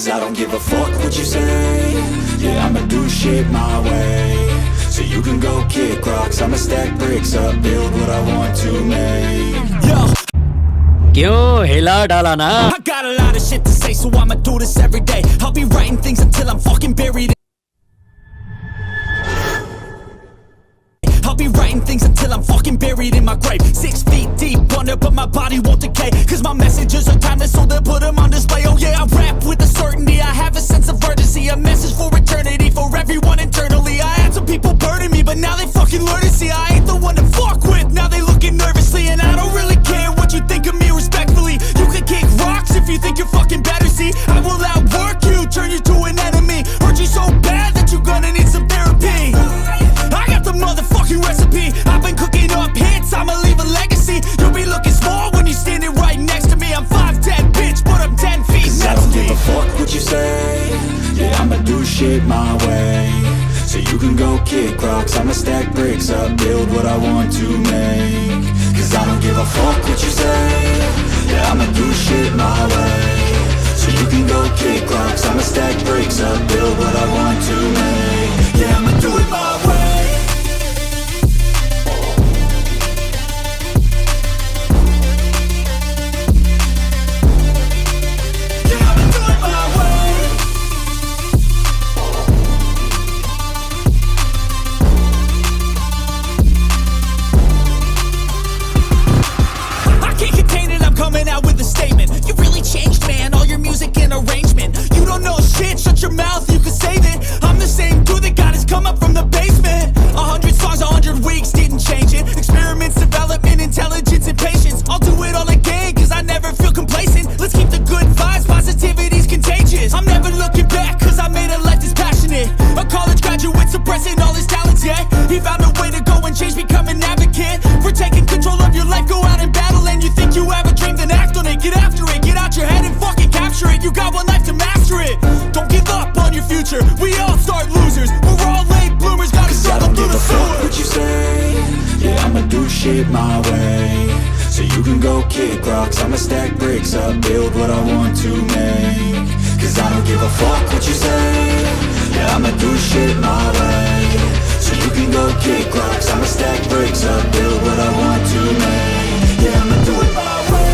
Cause I don't give a fuck what you say. Yeah, I'ma do shit my way. So you can go kick rocks, I'ma stack bricks up, build what I want to make. Yo, क्यों हिला डाला ना? I got a lot of shit to say, so I'ma do this every day. I'll be writing things until I'm fucking buried. I'll be writing things until I'm fucking buried in my grave. 6 feet deep under, but my body won't decay. Cause my messages are timeless, so they'll put them on display. Oh yeah, I rap with a certainty, I have a sense of urgency. A message for eternity, for everyone internally. I had some people burning me, but now they fucking learn to see I ain't the one to fuck with, now they looking nervously. And I don't really care what you think of me respectfully. You can kick rocks if you think you're fucking better, see. I will outwork you, turn you to an enemy. Hurt you so bad that you're gonna need some therapy. I got the motherfucking recipe. I've been cooking up hits, I'ma leave a legacy. You'll be looking small when you're standing right next to me. I'm 5'10", bitch, but I'm 10 feet next to me. I don't give a fuck what you say. Yeah, I'ma do shit my way. So you can go kick rocks, I'ma stack bricks up, build what I want to make. Cause I don't give a fuck what you say. Yeah, I'ma do shit my way. So you can go kick rocks, I'ma stack bricks up, build what I want to make. Yeah, I'ma do it my way. Coming out with a statement. You really changed, man, all your music and arrangement. You don't know shit, shut your mouth, you can save it. I'm the same dude that got his come up from the basement. 100 songs, 100 weeks, didn't change it. Experiments, development, intelligence, and patience. I'll do it all again, cause I never feel complacent. Let's keep the good vibes, positivity's contagious. I'm never looking back, cause I made a life that's passionate. A college graduate suppressing all his talents, yeah. He found a way to go and change, become an advocate. For taking control of your life, go out and battle. And you think you have a dream, then act on it, get after it, get out your head and fucking capture it. You got one life to master it. Don't give up on your future. We all start losers. We're all late bloomers, gotta struggle through the sewer. I don't give a fuck what you say. Yeah, I'ma do shit my way. So you can go kick rocks, I'ma stack bricks up, build what I want to make. Cause I don't give a fuck what you say. Yeah, I'ma do shit my way. So you can go kick rocks, I'ma stack bricks up, build what I want to make. Yeah, I'ma do it my way.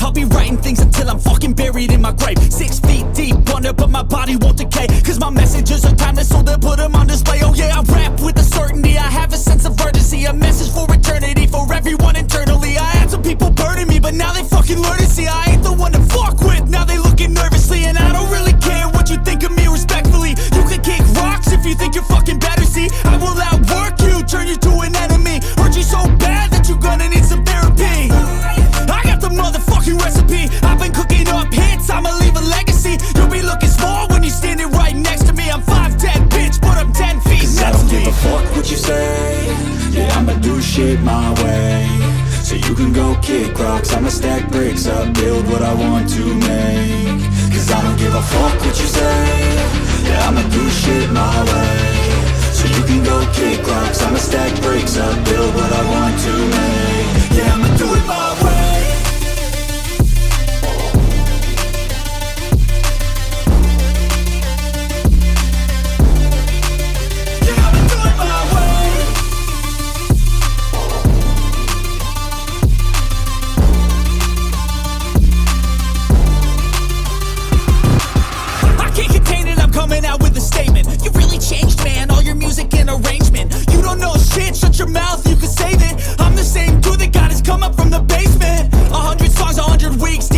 I'll be writing things until I'm fucking buried in my grave. 6 feet deep under, but my body won't decay. Cause my messages are timeless, so they'll put them on display. Oh yeah, I rap with a certainty, I have a sense of urgency. A message for eternity, for everyone internally. I had some people burning me, but now they fucking learn to see I ain't the one to fuck with, now they looking nervously. And I don't really care what you think of me respectfully. You can kick rocks if you think you're fucking better, see. I will outwork you, turn you to an enemy. Hurt you so bad that you're gonna need some therapy. I got the motherfucking recipe. I've been cooking up hits, I'ma leave a legacy. You'll be looking small when you're standing right next to me. I'm 5'10", bitch, but I'm 10 feet next to me. I don't give a fuck what you say. Yeah, I'ma do shit my way. So you can go kick rocks, I'ma stack bricks up, build what I want to make. Cause I don't give a fuck what you say. Yeah, I'ma do shit my way. So you can go kick rocks, I'ma stack bricks up, build what I want to make. Yeah, I'ma do it my way. Coming out with a statement. You really changed, man, all your music and arrangement. You don't know shit, shut your mouth, you can save it. I'm the same dude that got his come up from the basement. 100 songs, 100 weeks,